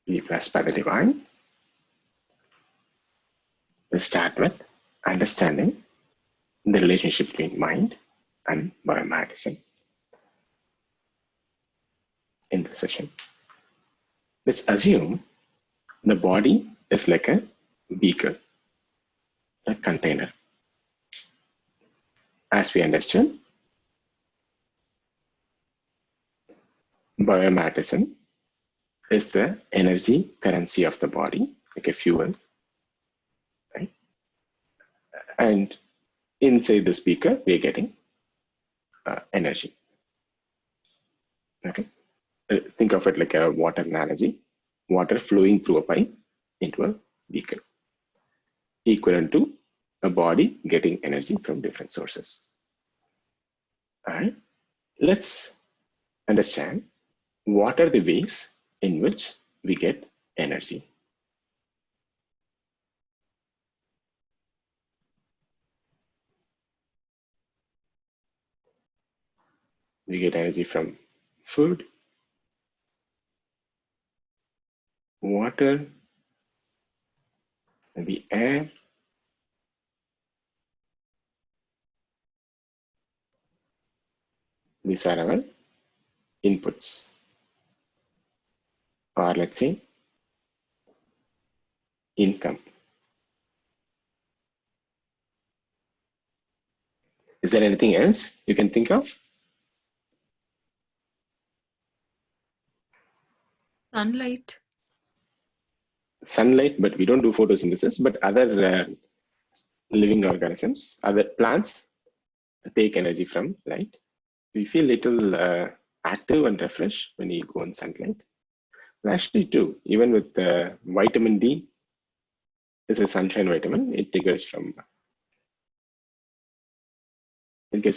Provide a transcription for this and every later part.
be blessed by the divine. We'll start with understanding the relationship between mind and biomedicine in this session. Let's assume the body is like a beaker, a container. As we understood, biomedicine is the energy currency of the body, like a fuel, right? And inside the speaker, we're getting energy. Okay, think of it like a water analogy. Water flowing through a pipe into a beaker, equivalent to a body getting energy from different sources. All right, let's understand what are the ways in which we get energy. We get energy from food, water, the air, these are our inputs, or let's say income. Is there anything else you can think of? Sunlight. Sunlight, but we don't do photosynthesis, but other living organisms, other plants take energy from light. We feel little active and refreshed when you go in sunlight. And actually too, even with vitamin D, it's a sunshine vitamin, it gets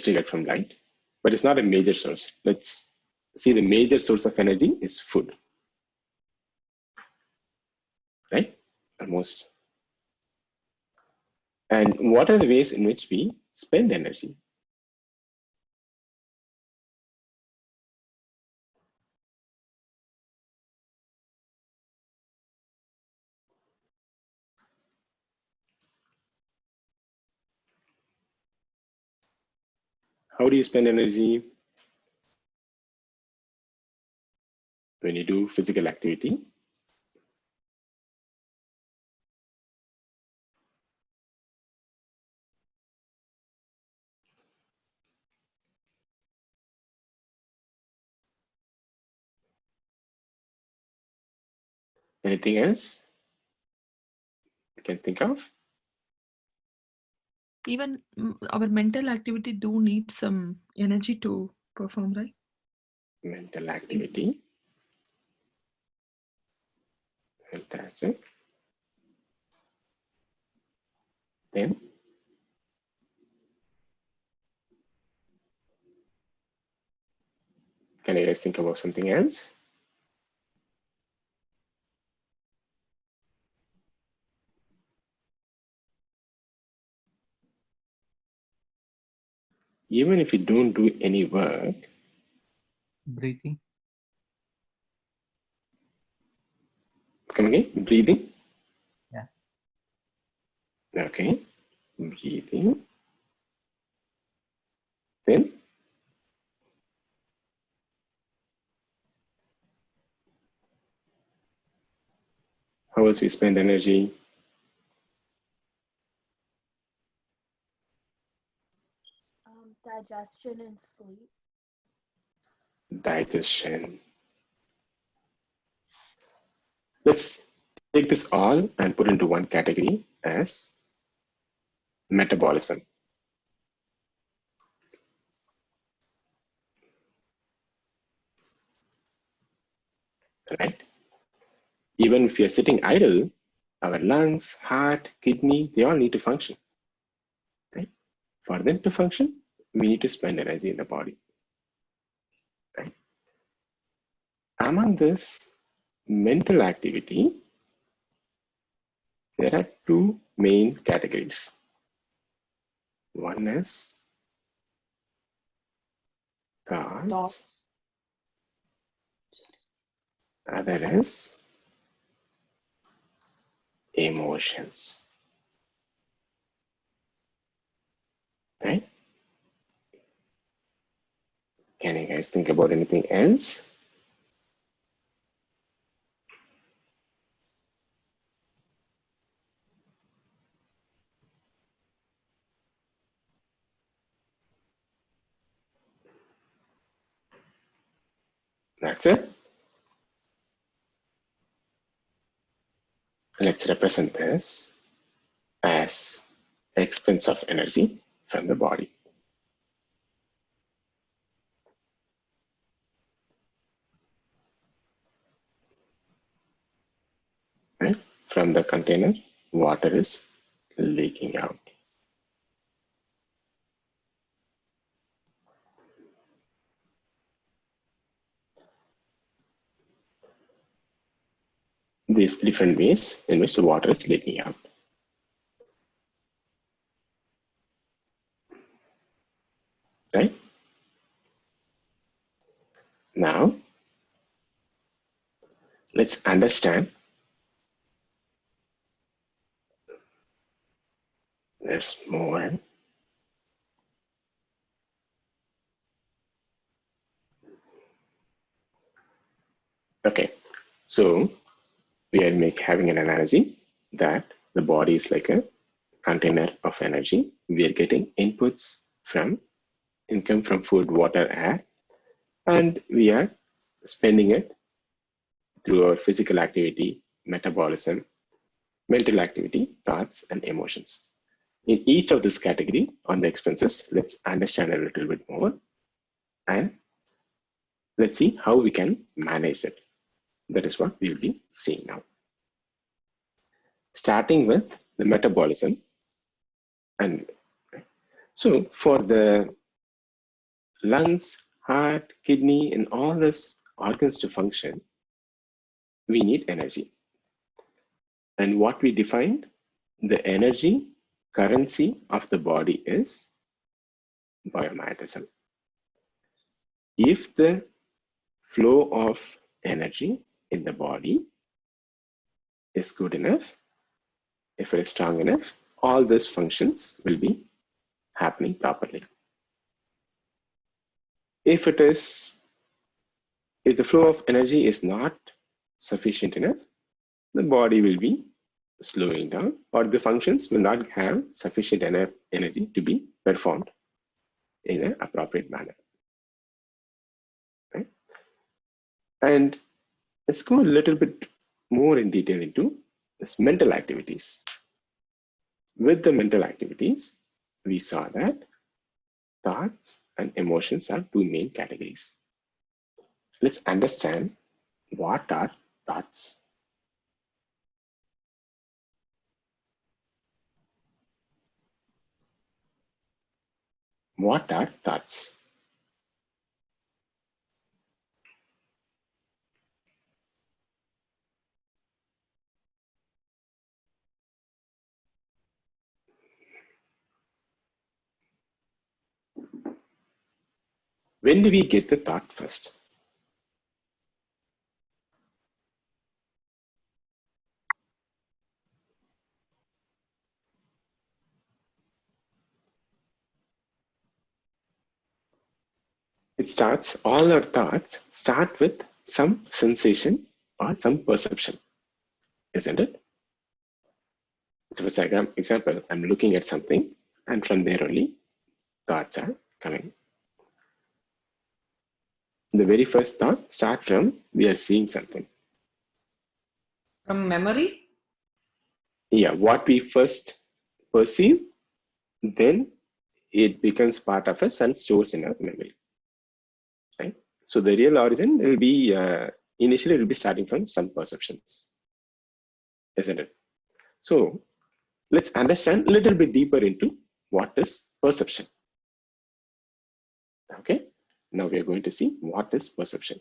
triggered from light, but it's not a major source. Let's see, the major source of energy is food, right? Almost. And what are the ways in which we spend energy? How do you spend energy? When you do physical activity. Anything else you can think of? Even our mental activity do need some energy to perform, right? Mental activity. Fantastic. Then can you guys think about something else? Even if you don't do any work. Breathing. Come again, breathing? Yeah. Okay, breathing. Then how else we spend energy? Digestion and sleep. Digestion. Let's take this all and put into one category as metabolism. Right? Even if you're sitting idle, our lungs, heart, kidney, they all need to function. Right? For them to function, we need to spend energy in the body. Right? Among this mental activity, there are two main categories. One is thoughts. Other is emotions. Right? Can you guys think about anything else? That's it. Let's represent this as expense of energy from the body. Right? From the container, water is leaking out. The different ways in which the water is leaking out. Right? Now, let's understand this more. Okay, so we are having an analogy that the body is like a container of energy. We are getting inputs from income from food, water, air, and we are spending it through our physical activity, metabolism, mental activity, thoughts, and emotions. In each of this category on the expenses, let's understand a little bit more and let's see how we can manage it. That is what we will be seeing now. Starting with the metabolism. And so for the lungs, heart, kidney, and all these organs to function, we need energy. And what we defined, the energy currency of the body is biomagnetism. If the flow of energy in the body is good enough, if it is strong enough, all these functions will be happening properly. If the flow of energy is not sufficient enough, the body will be slowing down or the functions will not have sufficient energy to be performed in an appropriate manner. Right? And let's go a little bit more in detail into this mental activities. With the mental activities, we saw that thoughts and emotions are two main categories. Let's understand what are thoughts. What are thoughts? When do we get the thought first? All our thoughts start with some sensation or some perception, isn't it? So for example, I'm looking at something and from there only thoughts are coming. The very first thought starts from we are seeing something. From memory? Yeah, what we first perceive, then it becomes part of us and stores in our memory. Right? So the real origin will be, initially it will be starting from some perceptions, isn't it? So let's understand a little bit deeper into what is perception. Okay, now we are going to see what is perception.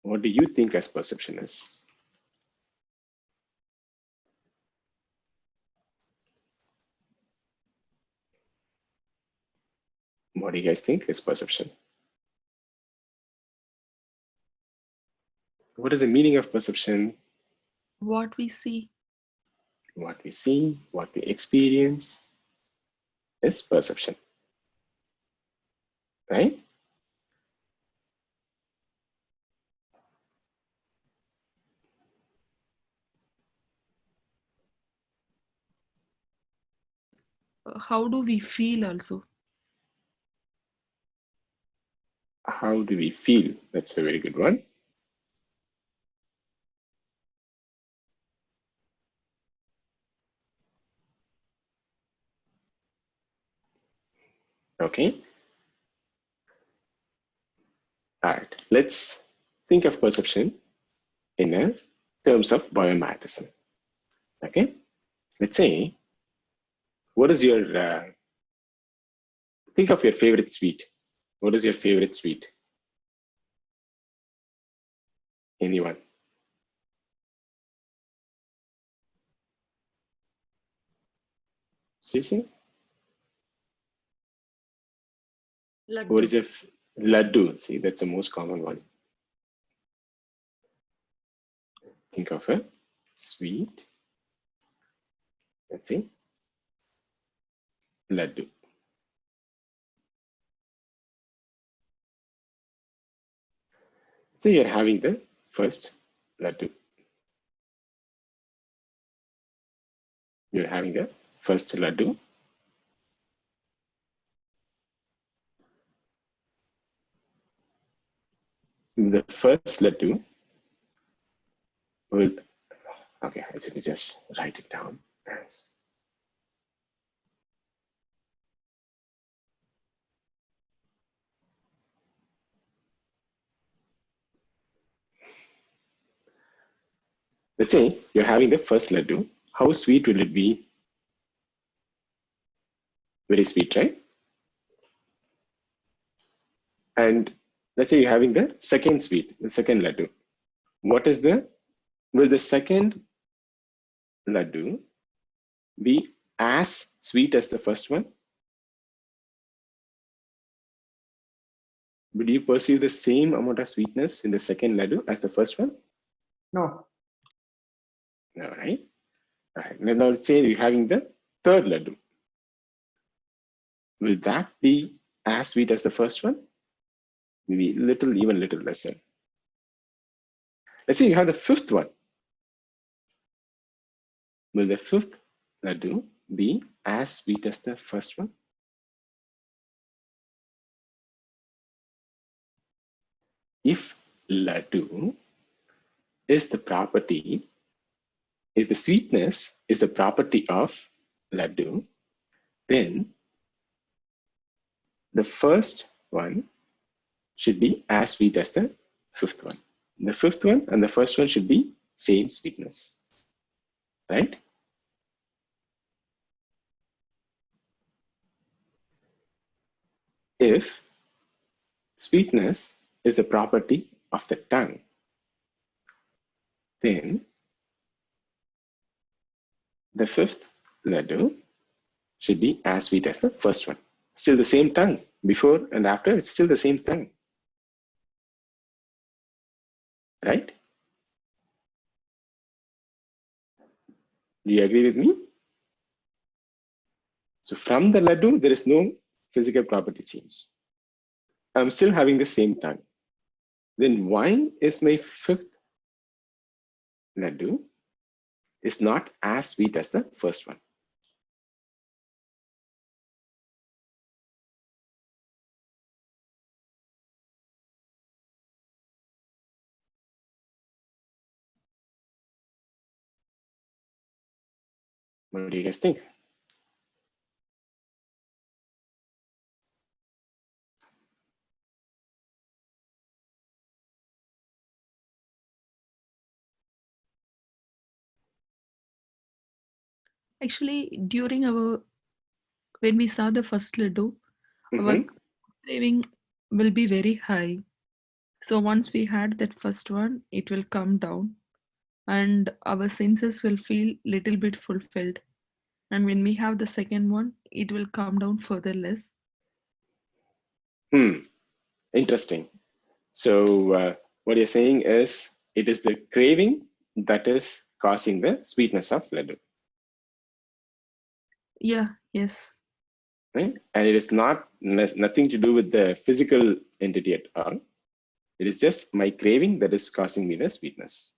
What do you think as perception is? What do you guys think is perception? What is the meaning of perception? What we see. What we see, what we experience is perception, right? How do we feel also? How do we feel? That's a very good one. Okay. All right. Let's think of perception in terms of biomagnetism. Okay. Let's say, what is your, think of your favorite sweet. What is your favorite sweet? Anyone? Seriously? What is your laddu? See, that's the most common one. Think of a sweet. Let's see. Laddu. So you're having the first laddu. You're having the first laddu. The first laddu will, okay, let me just write it down as, let's say you're having the first laddu. How sweet will it be? Very sweet, right? And let's say you're having the second sweet, the second laddu. What is the, will the second laddu be as sweet as the first one? Would you perceive the same amount of sweetness in the second laddu as the first one? No. No, right? All right. Now let's say you're having the third laddu. Will that be as sweet as the first one? Maybe little, even little lesser. Let's say you have the fifth one. Will the fifth laddu be as sweet as the first one? If laddu is the property, if the sweetness is the property of laddu, then the first one should be as sweet as the fifth one. The fifth one and the first one should be same sweetness, right? If sweetness is a property of the tongue, then the fifth laddu should be as sweet as the first one. Still the same tongue. Before and after, it's still the same tongue. Right? Do you agree with me? So from the laddu, there is no physical property change. I'm still having the same tongue. Then why is my fifth laddu is not as sweet as the first one? What do you guys think? Actually, during when we saw the first laddu, our craving will be very high. So once we had that first one, it will come down and our senses will feel little bit fulfilled. And when we have the second one, it will come down further less. Interesting. So what you're saying is it is the craving that is causing the sweetness of laddu. Yeah, yes. Right? And it is nothing to do with the physical entity at all. It is just my craving that is causing me the sweetness.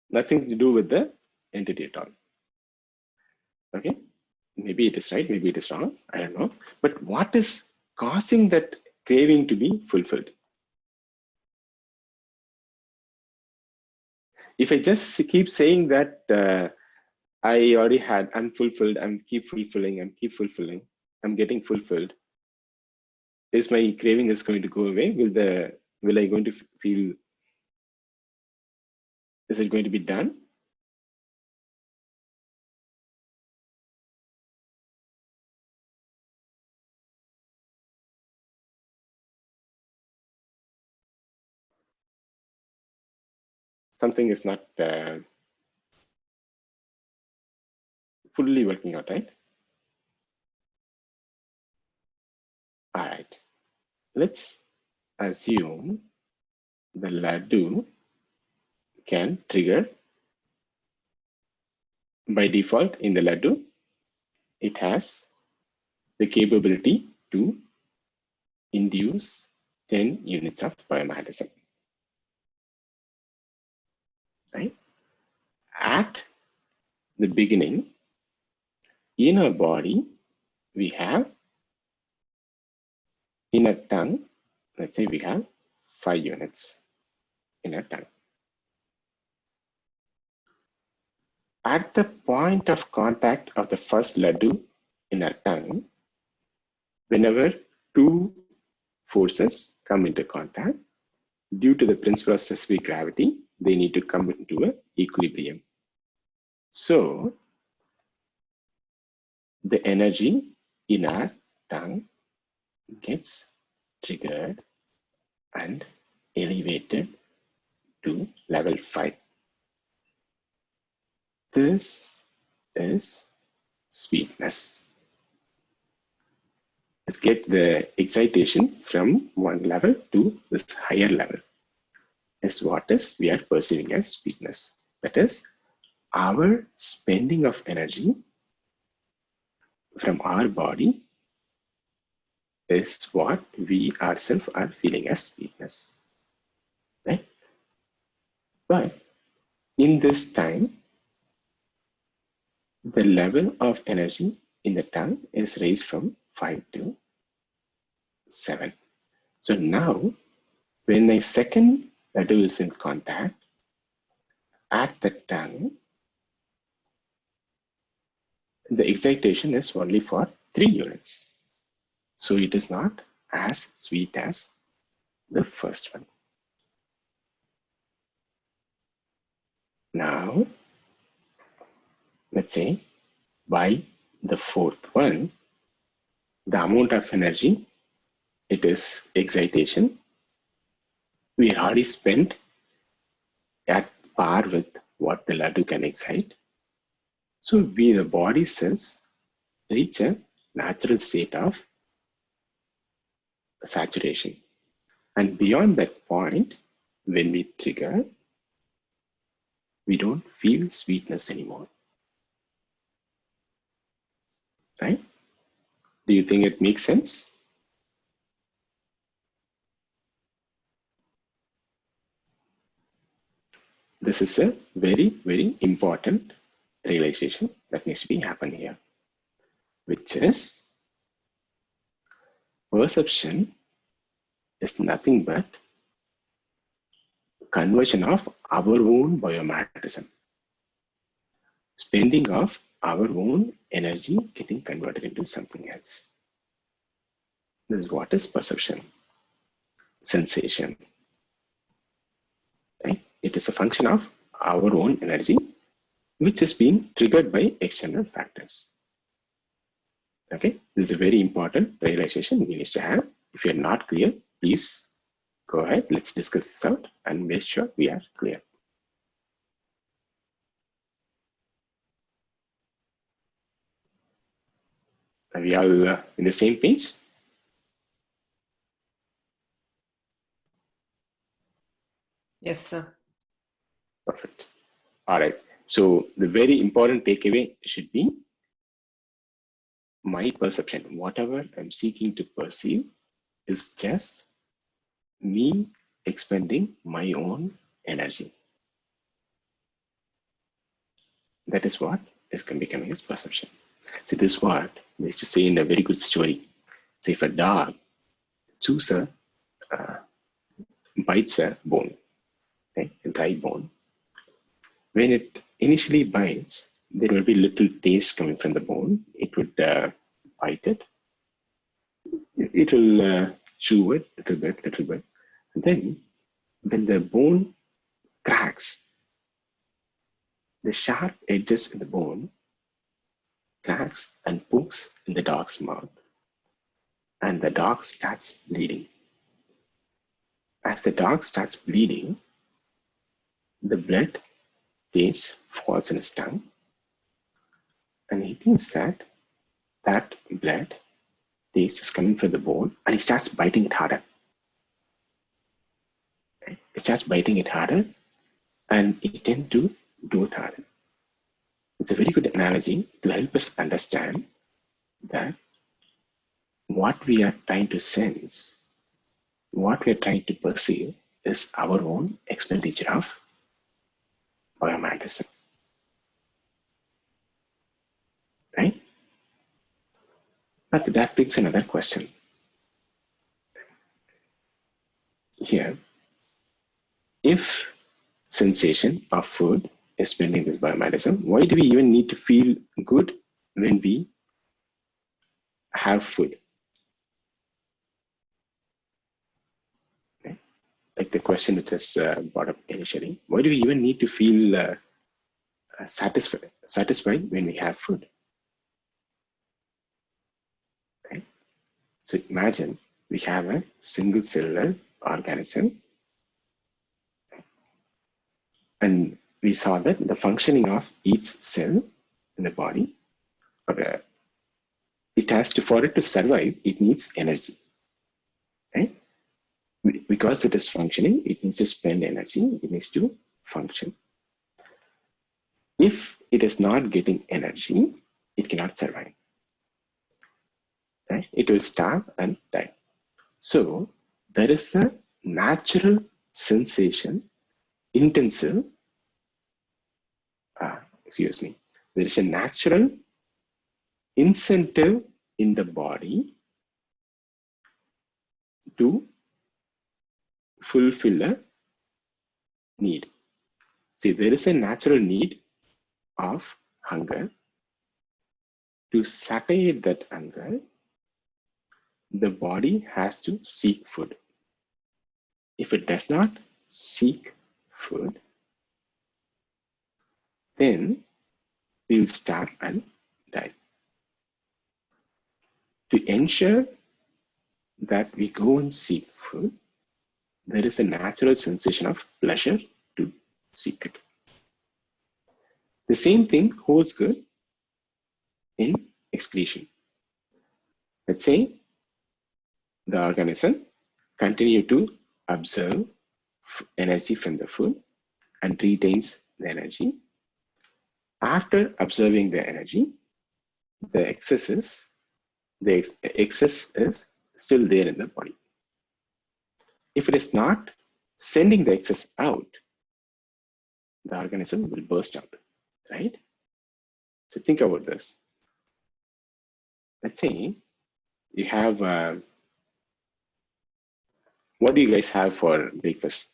Nothing to do with the entity at all. Okay, maybe it is right, maybe it is wrong, I don't know. But what is causing that craving to be fulfilled? If I just keep saying that I already had, I'm fulfilled, I'm keep fulfilling, I'm getting fulfilled, is my craving is going to go away? Will I going to feel, is it going to be done? Something is not fully working out, right? All right, let's assume the laddu can trigger by default. In the laddu, it has the capability to induce 10 units of biomagnetism, right? At the beginning, in our body, we have in our tongue, let's say we have 5 units in our tongue. At the point of contact of the first laddu in our tongue, whenever two forces come into contact, due to the principle of specific gravity, they need to come into an equilibrium. So the energy in our tongue gets triggered and elevated to level 5. This is sweetness. Let's get the excitation from one level to this higher level. Is what is we are perceiving as sweetness. That is our spending of energy from our body is what we ourselves are feeling as sweetness, right? But in this time, the level of energy in the tongue is raised from 5 to 7. So now, when a second laddu is in contact at the tongue, the excitation is only for 3 units. So it is not as sweet as the first one. Now, let's say by the fourth one, the amount of energy, it is excitation, we already spent at par with what the laddu can excite. So the body cells reach a natural state of saturation. And beyond that point, when we trigger, we don't feel sweetness anymore. Right? Do you think it makes sense? This is a very, very important realization that needs to be happening here, which is perception is nothing but conversion of our own biomagnetism, spending of our own energy getting converted into something else. This is what is perception, sensation. Right? It is a function of our own energy, which is being triggered by external factors. Okay, this is a very important realization we need to have. If you're not clear, please go ahead. Let's discuss this out and make sure we are clear. Are we all in the same page? Yes, sir. Perfect. All right. So the very important takeaway should be my perception. Whatever I'm seeking to perceive is just me expending my own energy. That is what is becoming as perception. See, this is what they used to say in a very good story. Say, if a dog chews bites a bone, okay, a dry bone, when it initially bites, there will be little taste coming from the bone. It would bite it. It will chew it little bit. And then when the bone cracks, the sharp edges in the bone cracks and pokes in the dog's mouth. And the dog starts bleeding. As the dog starts bleeding, the blood taste falls in his tongue. And he thinks that that blood taste is coming from the bone, and he starts biting it harder. He starts biting it harder, and he tends to do it harder. It's a very good analogy to help us understand that what we are trying to sense, what we are trying to perceive is our own expenditure of biomagnetism. Right? But that brings another question. Here, if sensation of food is spending this biomagnetism, why do we even need to feel good when we have food? Okay. Like the question which is brought up initially, why do we even need to feel satisfied when we have food? Okay. So imagine we have a single cellular organism, and we saw that the functioning of each cell in the body, or it has to, for it to survive, it needs energy. Right? Because it is functioning, it needs to spend energy, it needs to function. If it is not getting energy, it cannot survive. Right? It will starve and die. So there is a natural sensation, intensive, there is a natural incentive in the body to fulfill a need. See, there is a natural need of hunger. To satiate that hunger, the body has to seek food. If it does not seek food, then we will starve and die. To ensure that we go and seek food, there is a natural sensation of pleasure to seek it. The same thing holds good in excretion. Let's say the organism continue to absorb energy from the food and retains the energy. After absorbing the energy, the excess is still there in the body. If it is not sending the excess out, the organism will burst out, right? So think about this. Let's say you have, what do you guys have for breakfast?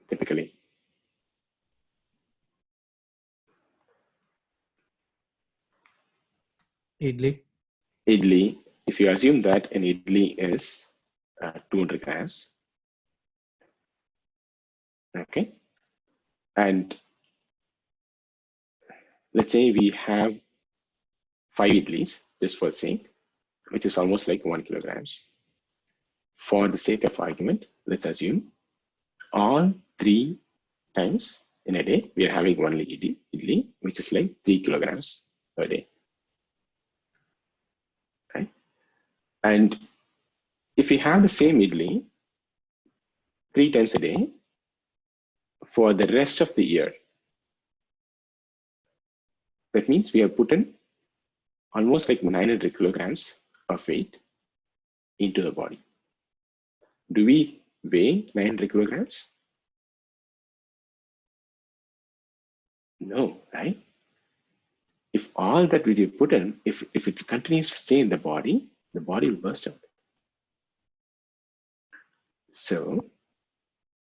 Typically. Idli. Idli, if you assume that an idli is 200 grams, okay? And let's say we have 5 idlis, just for sake, which is almost like 1 kilograms. For the sake of argument, let's assume all 3 times in a day, we are having only idli, which is like 3 kilograms per day. Right? And if we have the same idli, 3 times a day for the rest of the year. That means we have put in almost like 900 kilograms of weight into the body. Do we weigh 900 kilograms? No, right? If all that we put in, if it continues to stay in the body will burst out. So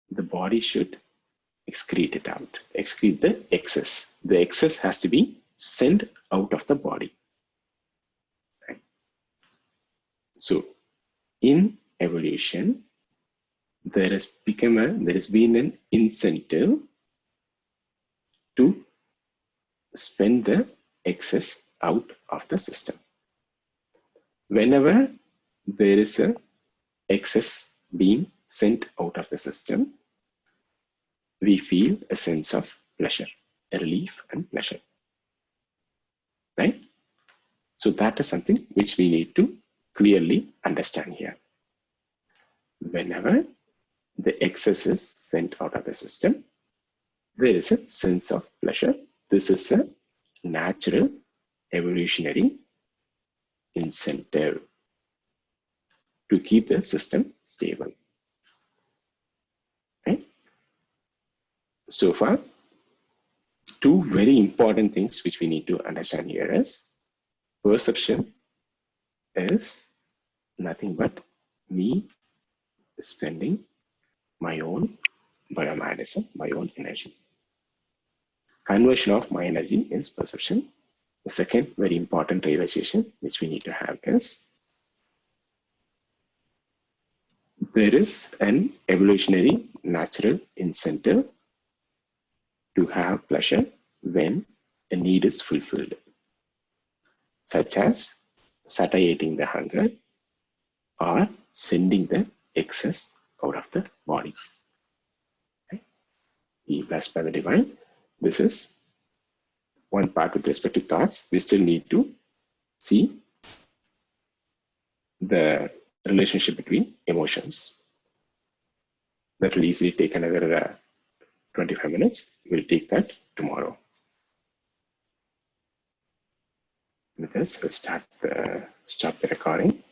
the body should excrete it out, excrete the excess. The excess has to be sent out of the body. Right? So in evolution, there has been an incentive to spend the excess out of the system. Whenever there is a excess being sent out of the system, we feel a sense of pleasure, a relief and pleasure, right? So that is something which we need to clearly understand here. Whenever the excess is sent out of the system, there is a sense of pleasure. This is a natural evolutionary incentive to keep the system stable. Right? So far, two very important things which we need to understand here is perception is nothing but me spending my own biomagnetism, my own energy. Conversion of my energy is perception. The second very important realization which we need to have is there is an evolutionary natural incentive to have pleasure when a need is fulfilled, such as satiating the hunger or sending the excess out of the body. Okay. Be blessed by the divine. This is one part with respect to thoughts. We still need to see the relationship between emotions. That will easily take another 25 minutes. We'll take that tomorrow. With this, we'll stop the recording.